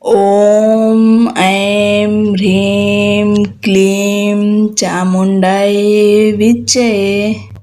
ॐ ऐं ह्रीं क्लीं चामुण्डाय विच्चे।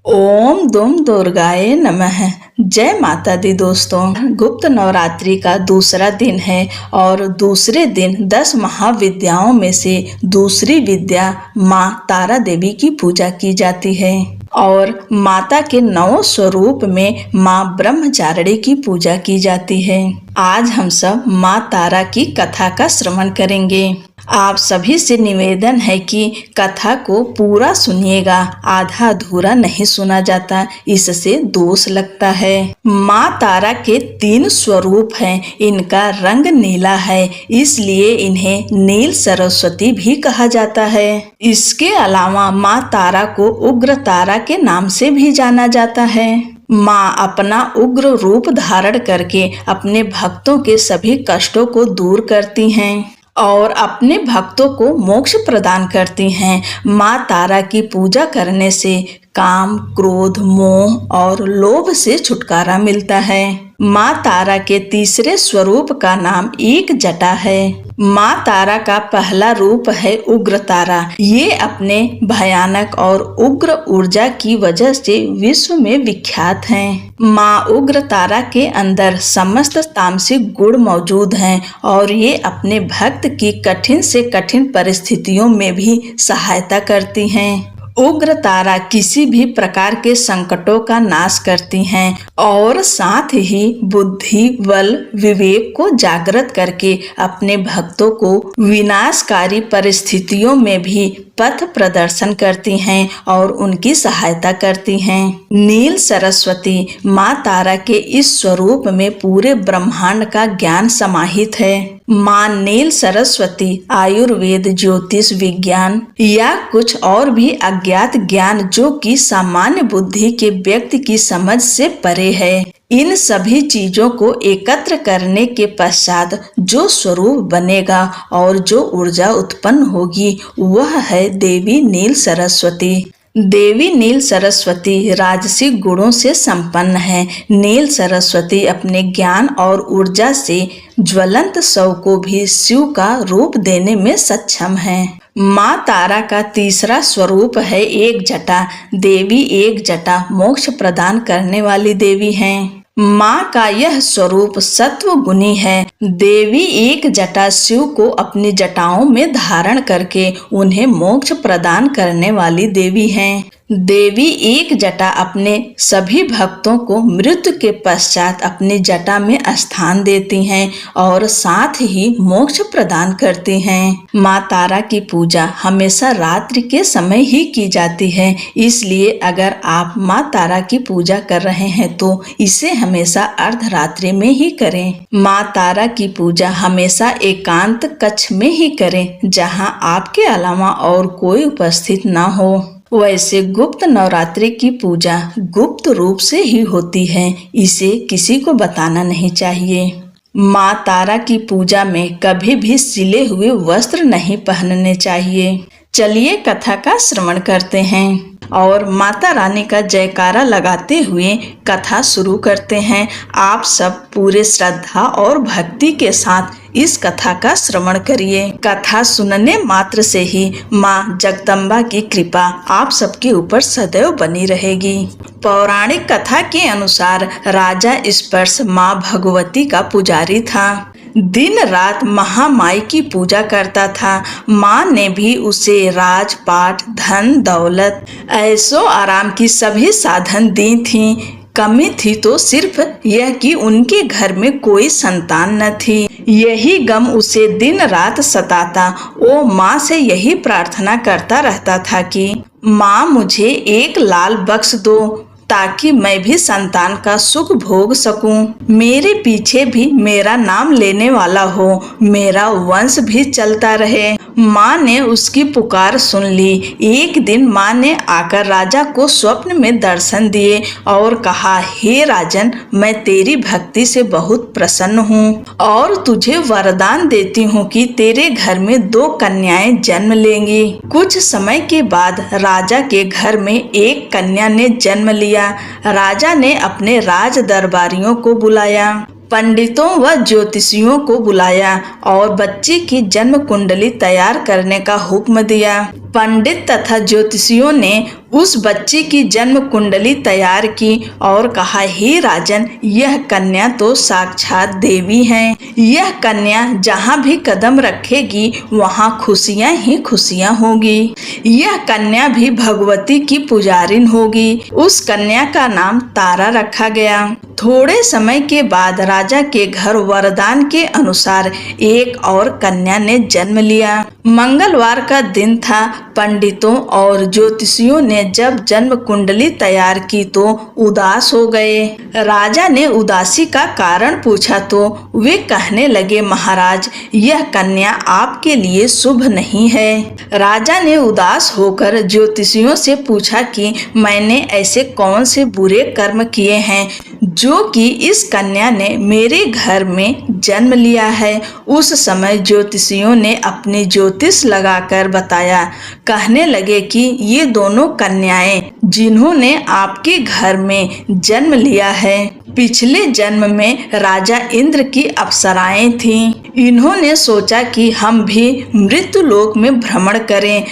ओम दुम दुर्गाए नमः। जय माता दी। दोस्तों, गुप्त नवरात्रि का दूसरा दिन है और दूसरे दिन 10 महाविद्याओं में से दूसरी विद्या माँ तारा देवी की पूजा की जाती है और माता के 9 स्वरूप में माँ ब्रह्मचारिणी की पूजा की जाती है। आज हम सब माँ तारा की कथा का श्रवण करेंगे। आप सभी से निवेदन है कि कथा को पूरा सुनिएगा, आधा अधूरा नहीं सुना जाता, इससे दोष लगता है। माँ तारा के 3 स्वरूप हैं। इनका रंग नीला है, इसलिए इन्हें नील सरस्वती भी कहा जाता है। इसके अलावा माँ तारा को उग्र तारा के नाम से भी जाना जाता है। माँ अपना उग्र रूप धारण करके अपने भक्तों के सभी कष्टों को दूर करती हैं और अपने भक्तों को मोक्ष प्रदान करती हैं। माँ तारा की पूजा करने से काम, क्रोध, मोह और लोभ से छुटकारा मिलता है। माँ तारा के तीसरे स्वरूप का नाम एक जटा है। माँ तारा का पहला रूप है उग्र तारा। ये अपने भयानक और उग्र ऊर्जा की वजह से विश्व में विख्यात हैं। माँ उग्र तारा के अंदर समस्त तामसिक गुण मौजूद हैं और ये अपने भक्त की कठिन से कठिन परिस्थितियों में भी सहायता करती हैं। उग्र तारा किसी भी प्रकार के संकटों का नाश करती हैं और साथ ही बुद्धि, बल, विवेक को जागृत करके अपने भक्तों को विनाशकारी परिस्थितियों में भी पथ प्रदर्शन करती हैं और उनकी सहायता करती हैं। नील सरस्वती माँ तारा के इस स्वरूप में पूरे ब्रह्मांड का ज्ञान समाहित है। माँ नील सरस्वती आयुर्वेद, ज्योतिष विज्ञान या कुछ और भी अज्ञात ज्ञान जो कि सामान्य बुद्धि के व्यक्ति की समझ से परे है, इन सभी चीजों को एकत्र करने के पश्चात जो स्वरूप बनेगा और जो ऊर्जा उत्पन्न होगी वह है देवी नील सरस्वती। देवी नील सरस्वती राजसिक गुणों से संपन्न है। नील सरस्वती अपने ज्ञान और ऊर्जा से ज्वलंत शव को भी शिव का रूप देने में सक्षम है। माँ तारा का तीसरा स्वरूप है एक जटा। देवी एक जटा मोक्ष प्रदान करने वाली देवी हैं। माँ का यह स्वरूप सत्व गुणी है। देवी एक जटा शिव को अपनी जटाओं में धारण करके उन्हें मोक्ष प्रदान करने वाली देवी हैं। देवी एक जटा अपने सभी भक्तों को मृत्यु के पश्चात अपनी जटा में स्थान देती हैं और साथ ही मोक्ष प्रदान करती हैं। माँ तारा की पूजा हमेशा रात्रि के समय ही की जाती है, इसलिए अगर आप माँ तारा की पूजा कर रहे हैं तो इसे हमेशा अर्धरात्रि में ही करें। माँ तारा की पूजा हमेशा एकांत कक्ष में ही करें, जहाँ आपके अलावा और कोई उपस्थित ना हो। वैसे गुप्त नवरात्रि की पूजा गुप्त रूप से ही होती है, इसे किसी को बताना नहीं चाहिए। माँ तारा की पूजा में कभी भी सिले हुए वस्त्र नहीं पहनने चाहिए। चलिए कथा का श्रवण करते हैं और माता रानी का जयकारा लगाते हुए कथा शुरू करते हैं। आप सब पूरे श्रद्धा और भक्ति के साथ इस कथा का श्रवण करिए। कथा सुनने मात्र से ही माँ जगदम्बा की कृपा आप सबके ऊपर सदैव बनी रहेगी। पौराणिक कथा के अनुसार राजा स्पर्श माँ भगवती का पुजारी था। दिन रात महामाई की पूजा करता था। माँ ने भी उसे राजपाट, धन दौलत, ऐशो आराम की सभी साधन दी थी। कमी थी तो सिर्फ यह कि उनके घर में कोई संतान न थी। यही गम उसे दिन रात सताता। वो माँ से यही प्रार्थना करता रहता था कि माँ मुझे एक लाल बख्श दो ताकि मैं भी संतान का सुख भोग सकूं। मेरे पीछे भी मेरा नाम लेने वाला हो, मेरा वंश भी चलता रहे। माँ ने उसकी पुकार सुन ली। एक दिन माँ ने आकर राजा को स्वप्न में दर्शन दिए और कहा, हे राजन, मैं तेरी भक्ति से बहुत प्रसन्न हूँ और तुझे वरदान देती हूँ कि तेरे घर में 2 कन्याएं जन्म लेंगी। कुछ समय के बाद राजा के घर में एक कन्या ने जन्म लिया। राजा ने अपने राज दरबारियों को बुलाया। पंडितों व ज्योतिषियों को बुलाया और बच्ची की जन्म कुंडली तैयार करने का हुक्म दिया। पंडित तथा ज्योतिषियों ने उस बच्ची की जन्म कुंडली तैयार की और कहा, हे राजन, यह कन्या तो साक्षात देवी है। यह कन्या जहाँ भी कदम रखेगी वहाँ खुशियाँ ही खुशियाँ होगी। यह कन्या भी भगवती की पुजारिन होगी। उस कन्या का नाम तारा रखा गया। थोड़े समय के बाद राजा के घर वरदान के अनुसार एक और कन्या ने जन्म लिया। मंगलवार का दिन था। पंडितों और ज्योतिषियों ने जब जन्म कुंडली तैयार की तो उदास हो गए। राजा ने उदासी का कारण पूछा तो वे कहने लगे, महाराज, यह कन्या आपके लिए शुभ नहीं है। राजा ने उदास होकर ज्योतिषियों से पूछा कि मैंने ऐसे कौन से बुरे कर्म किए हैं जो कि इस कन्या ने मेरे घर में जन्म लिया है। उस समय ज्योतिषियों ने अपनी ज्योतिष लगाकर बताया। कहने लगे कि ये दोनों कन्याएं जिन्होंने आपके घर में जन्म लिया है, पिछले जन्म में राजा इंद्र की अप्सराएं थीं। इन्होंने सोचा कि हम भी मृत्यु लोक में भ्रमण करें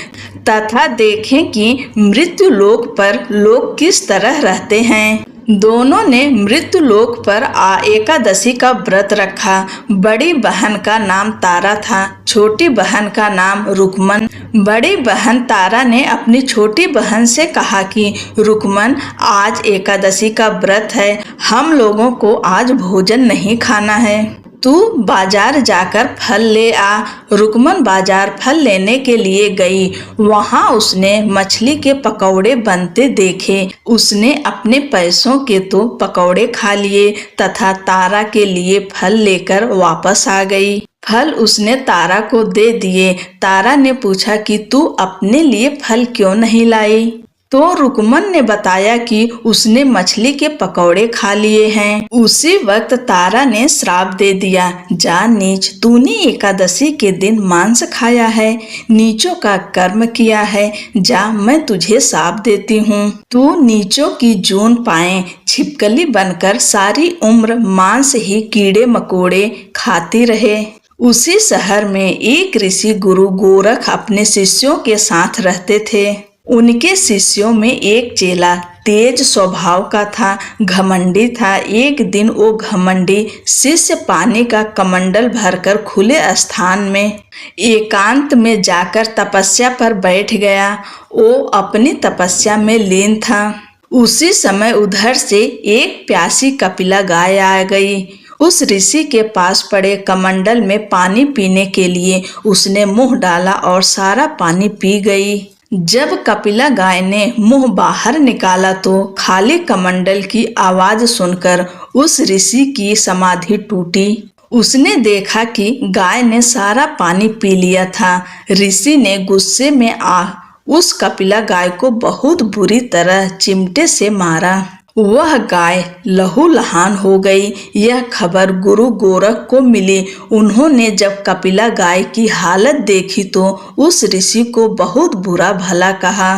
तथा देखें कि मृत्यु लोक पर लोग किस तरह रहते हैं। दोनों ने मृत्यु लोक पर एकादशी का व्रत रखा। बड़ी बहन का नाम तारा था, छोटी बहन का नाम रुकमन। बड़ी बहन तारा ने अपनी छोटी बहन से कहा कि रुकमन, आज एकादशी का व्रत है, हम लोगों को आज भोजन नहीं खाना है, तू बाजार जाकर फल ले आ। रुकमन बाजार फल लेने के लिए गई। वहाँ उसने मछली के पकौड़े बनते देखे। उसने अपने पैसों के तो पकौड़े खा लिए तथा तारा के लिए फल लेकर वापस आ गई। फल उसने तारा को दे दिए। तारा ने पूछा कि तू अपने लिए फल क्यों नहीं लाई? तो रुकमन ने बताया कि उसने मछली के पकौड़े खा लिए हैं। उसी वक्त तारा ने श्राप दे दिया, जा नीच, तूने एकादशी के दिन मांस खाया है, नीचों का कर्म किया है, जा मैं तुझे श्राप देती हूँ। तू नीचों की जून पाए छिपकली बनकर सारी उम्र मांस ही कीड़े मकोड़े खाती रहे। उसी शहर में एक ऋषि गुरु गोरख अपने शिष्यों के साथ रहते थे। उनके शिष्यों में एक चेला तेज स्वभाव का था, घमंडी था। एक दिन वो घमंडी शिष्य पानी का कमंडल भरकर खुले स्थान में एकांत में जाकर तपस्या पर बैठ गया। वो अपनी तपस्या में लीन था। उसी समय उधर से एक प्यासी कपिला गाय आ गई। उस ऋषि के पास पड़े कमंडल में पानी पीने के लिए उसने मुंह डाला और सारा पानी पी गई। जब कपिला गाय ने मुंह बाहर निकाला तो खाली कमंडल की आवाज सुनकर उस ऋषि की समाधि टूटी। उसने देखा कि गाय ने सारा पानी पी लिया था। ऋषि ने गुस्से में उस कपिला गाय को बहुत बुरी तरह चिमटे से मारा। वह गाय लहूलुहान हो गई। यह खबर गुरु गोरख को मिली। उन्होंने जब कपिला गाय की हालत देखी तो उस ऋषि को बहुत बुरा भला कहा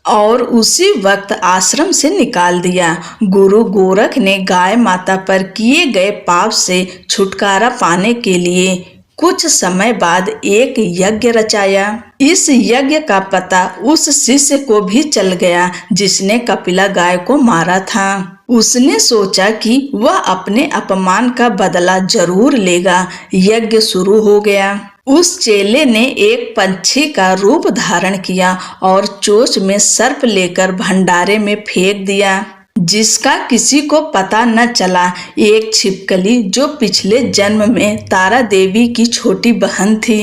और उसी वक्त आश्रम से निकाल दिया। गुरु गोरख ने गाय माता पर किए गए पाप से छुटकारा पाने के लिए कुछ समय बाद एक यज्ञ रचाया। इस यज्ञ का पता उस शिष्य को भी चल गया जिसने कपिला गाय को मारा था। उसने सोचा कि वह अपने अपमान का बदला जरूर लेगा। यज्ञ शुरू हो गया। उस चेले ने एक पंछी का रूप धारण किया और चोंच में सर्प लेकर भंडारे में फेंक दिया, जिसका किसी को पता न चला। एक छिपकली जो पिछले जन्म में तारा देवी की छोटी बहन थी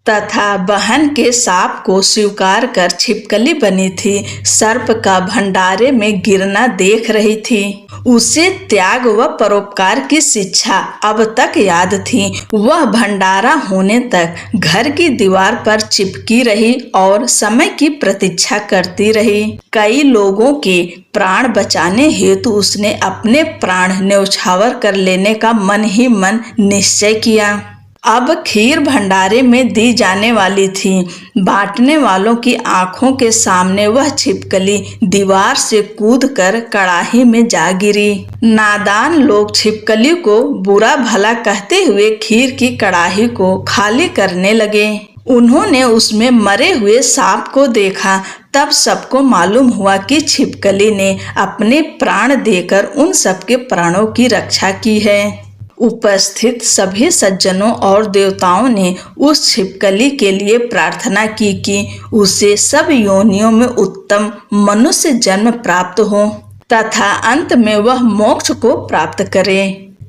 तथा बहन के साप को स्वीकार कर छिपकली बनी थी, सर्प का भंडारे में गिरना देख रही थी। उसे त्याग व परोपकार की शिक्षा अब तक याद थी। वह भंडारा होने तक घर की दीवार पर चिपकी रही और समय की प्रतीक्षा करती रही। कई लोगों के प्राण बचाने हेतु उसने अपने प्राण न्यौछावर कर लेने का मन ही मन निश्चय किया। अब खीर भंडारे में दी जाने वाली थी। बांटने वालों की आंखों के सामने वह छिपकली दीवार से कूदकर कड़ाही में जा गिरी। नादान लोग छिपकली को बुरा भला कहते हुए खीर की कड़ाही को खाली करने लगे। उन्होंने उसमें मरे हुए सांप को देखा। तब सबको मालूम हुआ कि छिपकली ने अपने प्राण देकर उन सबके प्राणों की रक्षा की है। उपस्थित सभी सज्जनों और देवताओं ने उस छिपकली के लिए प्रार्थना की कि उसे सब योनियों में उत्तम मनुष्य जन्म प्राप्त हो तथा अंत में वह मोक्ष को प्राप्त करे।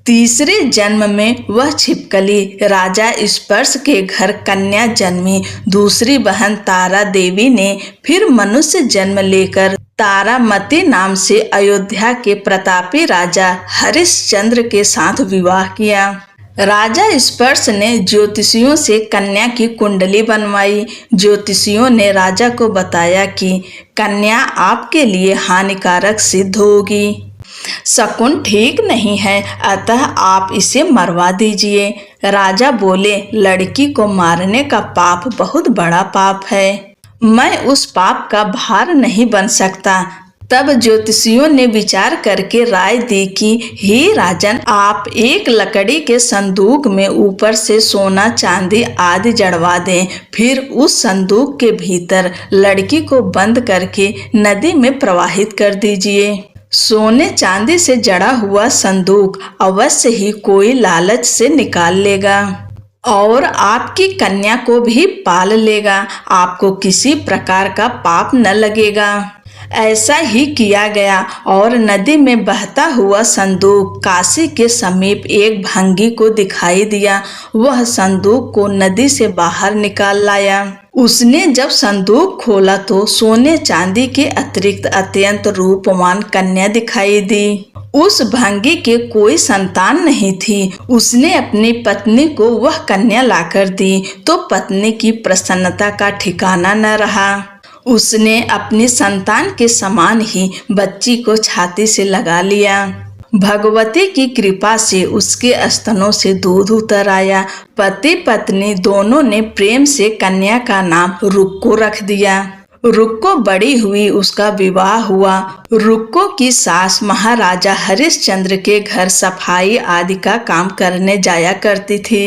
तीसरे जन्म में वह छिपकली राजा स्पर्श के घर कन्या जन्मी। दूसरी बहन तारा देवी ने फिर मनुष्य जन्म लेकर तारामती नाम से अयोध्या के प्रतापी राजा हरिश्चंद्र के साथ विवाह किया। राजा स्पर्श ने ज्योतिषियों से कन्या की कुंडली बनवाई। ज्योतिषियों ने राजा को बताया कि कन्या आपके लिए हानिकारक सिद्ध होगी, शकुन ठीक नहीं है, अतः आप इसे मरवा दीजिए। राजा बोले, लड़की को मारने का पाप बहुत बड़ा पाप है, मैं उस पाप का भार नहीं बन सकता। तब ज्योतिषियों ने विचार करके राय दी कि हे राजन, आप एक लकड़ी के संदूक में ऊपर से सोना चांदी आदि जड़वा दें, फिर उस संदूक के भीतर लड़की को बंद करके नदी में प्रवाहित कर दीजिए। सोने चांदी से जड़ा हुआ संदूक अवश्य ही कोई लालच से निकाल लेगा और आपकी कन्या को भी पाल लेगा। आपको किसी प्रकार का पाप न लगेगा। ऐसा ही किया गया और नदी में बहता हुआ संदूक काशी के समीप एक भंगी को दिखाई दिया। वह संदूक को नदी से बाहर निकाल लाया। उसने जब संदूक खोला तो सोने चांदी के अतिरिक्त अत्यंत रूपवान कन्या दिखाई दी। उस भंगी के कोई संतान नहीं थी। उसने अपनी पत्नी को वह कन्या लाकर दी तो पत्नी की प्रसन्नता का ठिकाना न रहा। उसने अपनी संतान के समान ही बच्ची को छाती से लगा लिया। भगवती की कृपा से उसके स्तनों से दूध उतर आया। पति पत्नी दोनों ने प्रेम से कन्या का नाम रुक्को रख दिया। रुक्को बड़ी हुई, उसका विवाह हुआ। रुक्को की सास महाराजा हरिश्चंद्र के घर सफाई आदि का काम करने जाया करती थी।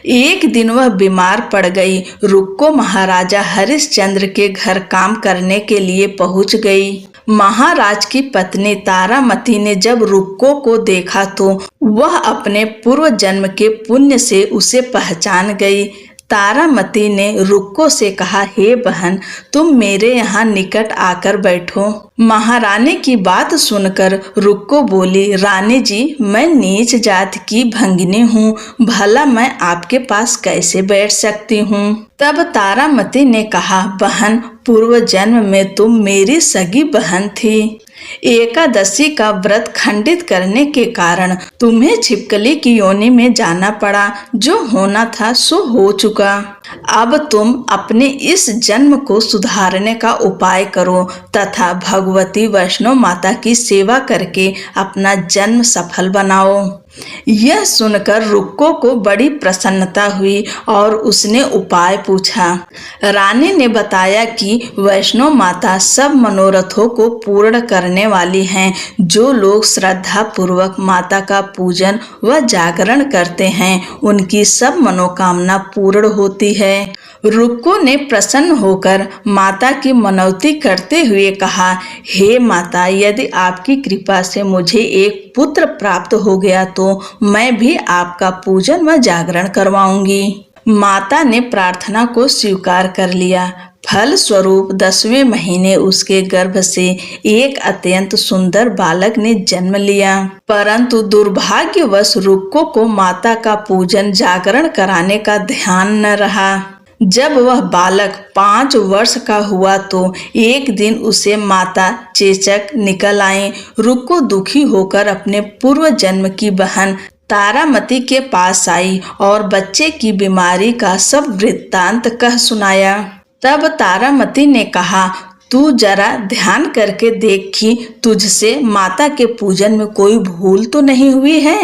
एक दिन वह बीमार पड़ गई। रुक्को महाराजा हरिश्चंद्र के घर काम करने के लिए पहुंच गई। महाराज की पत्नी तारामती ने जब रुक्को को देखा तो वह अपने पूर्व जन्म के पुण्य से उसे पहचान गई। तारामती ने रुक्को से कहा, हे बहन, तुम मेरे यहाँ निकट आकर बैठो। महारानी की बात सुनकर रुक्को बोली, रानी जी, मैं नीच जात की भंगिनी हूँ, भला मैं आपके पास कैसे बैठ सकती हूँ। तब तारामती ने कहा, बहन, पूर्व जन्म में तुम मेरी सगी बहन थी। एकादशी का व्रत खंडित करने के कारण तुम्हें छिपकली की योनि में जाना पड़ा। जो होना था सो हो चुका। अब तुम अपने इस जन्म को सुधारने का उपाय करो तथा भगवती वैष्णो माता की सेवा करके अपना जन्म सफल बनाओ। यह सुनकर रुक्को को बड़ी प्रसन्नता हुई और उसने उपाय पूछा। रानी ने बताया कि वैष्णो माता सब मनोरथों को पूर्ण करने वाली हैं। जो लोग श्रद्धा पूर्वक माता का पूजन व जागरण करते हैं, उनकी सब मनोकामना पूर्ण होती है। रुक्को ने प्रसन्न होकर माता की मनौती करते हुए कहा, हे माता, यदि आपकी कृपा से मुझे एक पुत्र प्राप्त हो गया तो मैं भी आपका पूजन व जागरण करवाऊंगी। माता ने प्रार्थना को स्वीकार कर लिया। फल स्वरूप 10वें महीने उसके गर्भ से एक अत्यंत सुंदर बालक ने जन्म लिया। परंतु दुर्भाग्यवश रुक्को को माता का पूजन जागरण कराने का ध्यान न रहा। जब वह बालक 5 वर्ष का हुआ तो एक दिन उसे माता चेचक निकल आई। रुक्को दुखी होकर अपने पूर्व जन्म की बहन तारामती के पास आई और बच्चे की बीमारी का सब वृत्तांत कह सुनाया। तब तारामती ने कहा, तू जरा ध्यान करके देख कि तुझसे माता के पूजन में कोई भूल तो नहीं हुई है।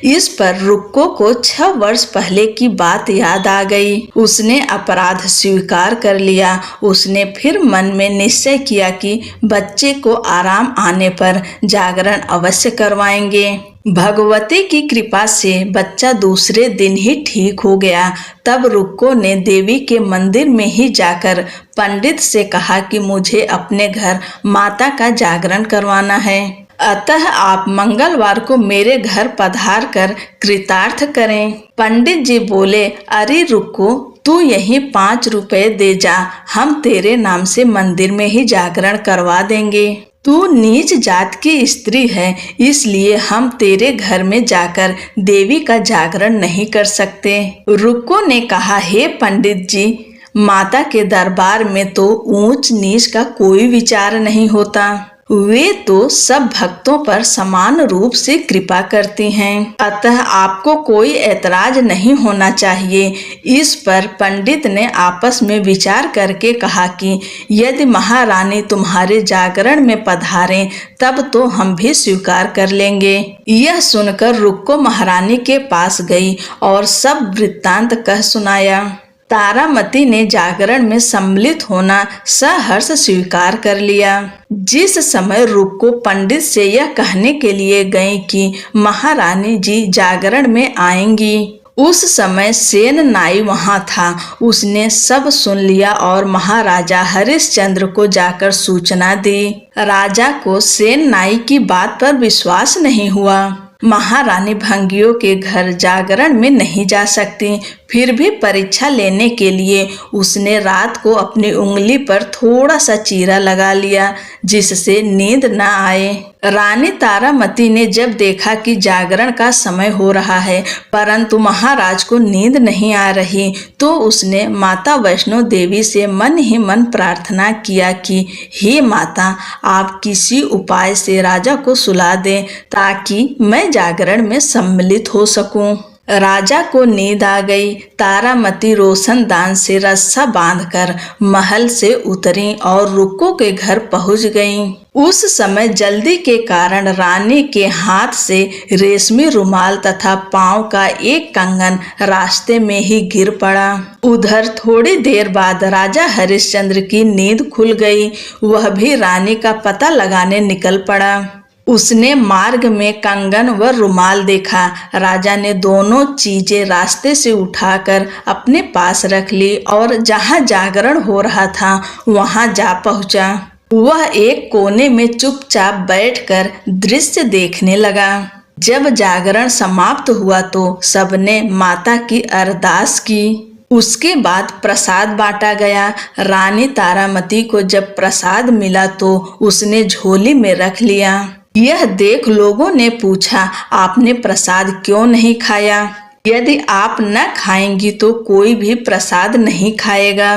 इस पर रुक्को को 6 वर्ष पहले की बात याद आ गई। उसने अपराध स्वीकार कर लिया। उसने फिर मन में निश्चय किया कि बच्चे को आराम आने पर जागरण अवश्य करवाएंगे। भगवती की कृपा से बच्चा दूसरे दिन ही ठीक हो गया। तब रुक्को ने देवी के मंदिर में ही जाकर पंडित से कहा कि मुझे अपने घर माता का जागरण करवाना है, अतः आप मंगलवार को मेरे घर पधार कर कृतार्थ करें। पंडित जी बोले, अरे रुक्को, तू यही 5 रुपए दे जा, हम तेरे नाम से मंदिर में ही जागरण करवा देंगे। तू नीच जात की स्त्री है, इसलिए हम तेरे घर में जाकर देवी का जागरण नहीं कर सकते। रुक्को ने कहा, हे पंडित जी, माता के दरबार में तो ऊंच नीच का कोई विचार नहीं होता। वे तो सब भक्तों पर समान रूप से कृपा करती हैं, अतः आपको कोई ऐतराज नहीं होना चाहिए। इस पर पंडित ने आपस में विचार करके कहा कि यदि महारानी तुम्हारे जागरण में पधारें तब तो हम भी स्वीकार कर लेंगे। यह सुनकर रुक्को महारानी के पास गई और सब वृत्तांत कह सुनाया। तारामती ने जागरण में सम्मिलित होना सहर्ष स्वीकार कर लिया। जिस समय रुक्को पंडित से यह कहने के लिए गई कि महारानी जी जागरण में आएंगी, उस समय सेन नाई वहां था। उसने सब सुन लिया और महाराजा हरिश्चंद्र को जाकर सूचना दी। राजा को सेन नाई की बात पर विश्वास नहीं हुआ। महारानी भंगियों के घर जागरण में नहीं जा सकती, फिर भी परीक्षा लेने के लिए उसने रात को अपनी उंगली पर थोड़ा सा चीरा लगा लिया, जिससे नींद न आए। रानी तारामती ने जब देखा कि जागरण का समय हो रहा है परंतु महाराज को नींद नहीं आ रही, तो उसने माता वैष्णो देवी से मन ही मन प्रार्थना किया कि हे माता, आप किसी उपाय से राजा को सुला दें ताकि मैं जागरण में सम्मिलित हो सकूं। राजा को नींद आ गई। तारामती रोशनदान से रस्सा बांधकर महल से उतरी और रुक्को के घर पहुंच गईं। उस समय जल्दी के कारण रानी के हाथ से रेशमी रुमाल तथा पांव का एक कंगन रास्ते में ही गिर पड़ा। उधर थोड़ी देर बाद राजा हरिश्चंद्र की नींद खुल गई। वह भी रानी का पता लगाने निकल पड़ा। उसने मार्ग में कंगन व रुमाल देखा। राजा ने दोनों चीजें रास्ते से उठाकर अपने पास रख ली और जहां जागरण हो रहा था वहां जा पहुंचा। वह एक कोने में चुपचाप बैठकर दृश्य देखने लगा। जब जागरण समाप्त हुआ तो सबने माता की अरदास की। उसके बाद प्रसाद बांटा गया। रानी तारामती को जब प्रसाद मिला तो उसने झोली में रख लिया। यह देख लोगों ने पूछा, आपने प्रसाद क्यों नहीं खाया? यदि आप न खाएंगी तो कोई भी प्रसाद नहीं खाएगा।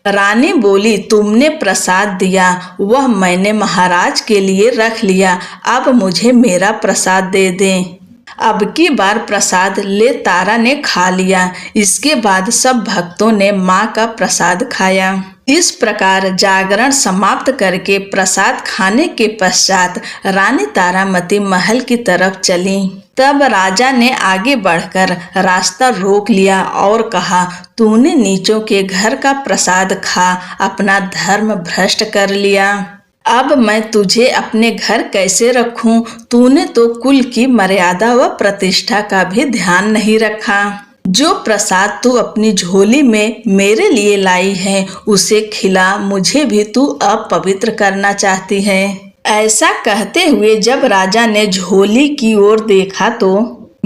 रानी बोली, तुमने प्रसाद दिया वह मैंने महाराज के लिए रख लिया, अब मुझे मेरा प्रसाद दे दें। अब की बार प्रसाद ले तारा ने खा लिया। इसके बाद सब भक्तों ने माँ का प्रसाद खाया। इस प्रकार जागरण समाप्त करके प्रसाद खाने के पश्चात रानी तारामती महल की तरफ चली। तब राजा ने आगे बढ़कर रास्ता रोक लिया और कहा, तूने नीचों के घर का प्रसाद खा अपना धर्म भ्रष्ट कर लिया। अब मैं तुझे अपने घर कैसे रखूं? तूने तो कुल की मर्यादा व प्रतिष्ठा का भी ध्यान नहीं रखा। जो प्रसाद तू अपनी झोली में मेरे लिए लाई है उसे खिला, मुझे भी तू अपवित्र करना चाहती है। ऐसा कहते हुए जब राजा ने झोली की ओर देखा तो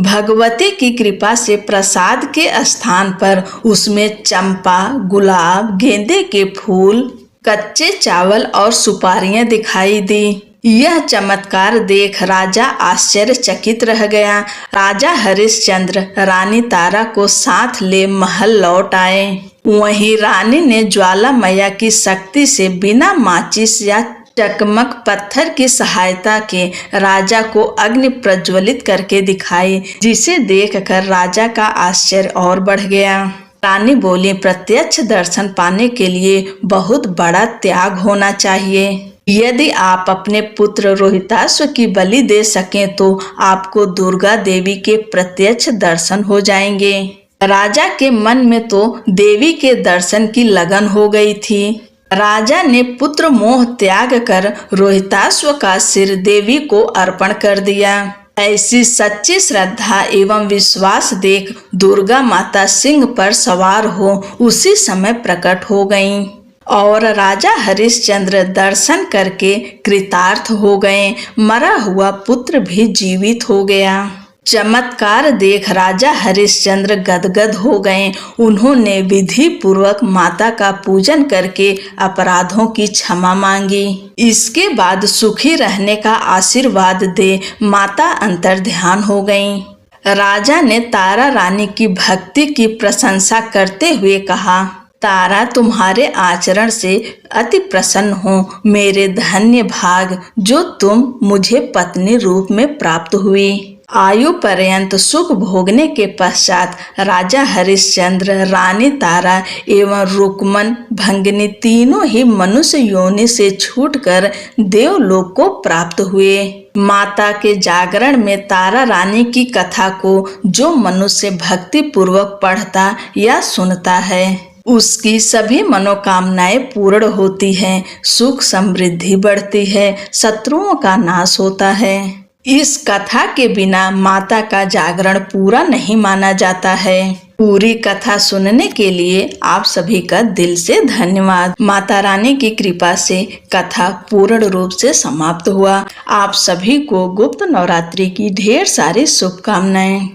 भगवती की कृपा से प्रसाद के स्थान पर उसमें चंपा, गुलाब, गेंदे के फूल, कच्चे चावल और सुपारियां दिखाई दी। यह चमत्कार देख राजा आश्चर्यचकित रह गया। राजा हरिश्चंद्र रानी तारा को साथ ले महल लौट आए। वहीं रानी ने ज्वाला मैया की शक्ति से बिना माचिस या चकमक पत्थर की सहायता के राजा को अग्नि प्रज्वलित करके दिखाई, जिसे देखकर राजा का आश्चर्य और बढ़ गया। रानी बोली, प्रत्यक्ष दर्शन पाने के लिए बहुत बड़ा त्याग होना चाहिए। यदि आप अपने पुत्र रोहिताश्व की बलि दे सकें तो आपको दुर्गा देवी के प्रत्यक्ष दर्शन हो जाएंगे। राजा के मन में तो देवी के दर्शन की लगन हो गई थी। राजा ने पुत्र मोह त्याग कर रोहिताश्व का सिर देवी को अर्पण कर दिया। ऐसी सच्ची श्रद्धा एवं विश्वास देख दुर्गा माता सिंह पर सवार हो उसी समय प्रकट हो गईं और राजा हरिश्चंद्र दर्शन करके कृतार्थ हो गए। मरा हुआ पुत्र भी जीवित हो गया। चमत्कार देख राजा हरिश्चंद्र गदगद हो गए। उन्होंने विधि पूर्वक माता का पूजन करके अपराधों की क्षमा मांगी। इसके बाद सुखी रहने का आशीर्वाद दे माता अंतर्ध्यान हो गईं। राजा ने तारा रानी की भक्ति की प्रशंसा करते हुए कहा, तारा तुम्हारे आचरण से अति प्रसन्न हो। मेरे धन्य भाग जो तुम मुझे पत्नी रूप में प्राप्त हुई। आयु पर्यंत सुख भोगने के पश्चात राजा हरिश्चंद्र, रानी तारा एवं रुक्मन भंगिनी तीनों ही मनुष्य योनि से छूटकर देवलोक को प्राप्त हुए। माता के जागरण में तारा रानी की कथा को जो मनुष्य भक्ति पूर्वक पढ़ता या सुनता है उसकी सभी मनोकामनाएं पूर्ण होती हैं, सुख समृद्धि बढ़ती है, शत्रुओं का नाश होता है। इस कथा के बिना माता का जागरण पूरा नहीं माना जाता है। पूरी कथा सुनने के लिए आप सभी का दिल से धन्यवाद। माता रानी की कृपा से कथा पूर्ण रूप से समाप्त हुआ। आप सभी को गुप्त नवरात्रि की ढेर सारी शुभकामनाएं।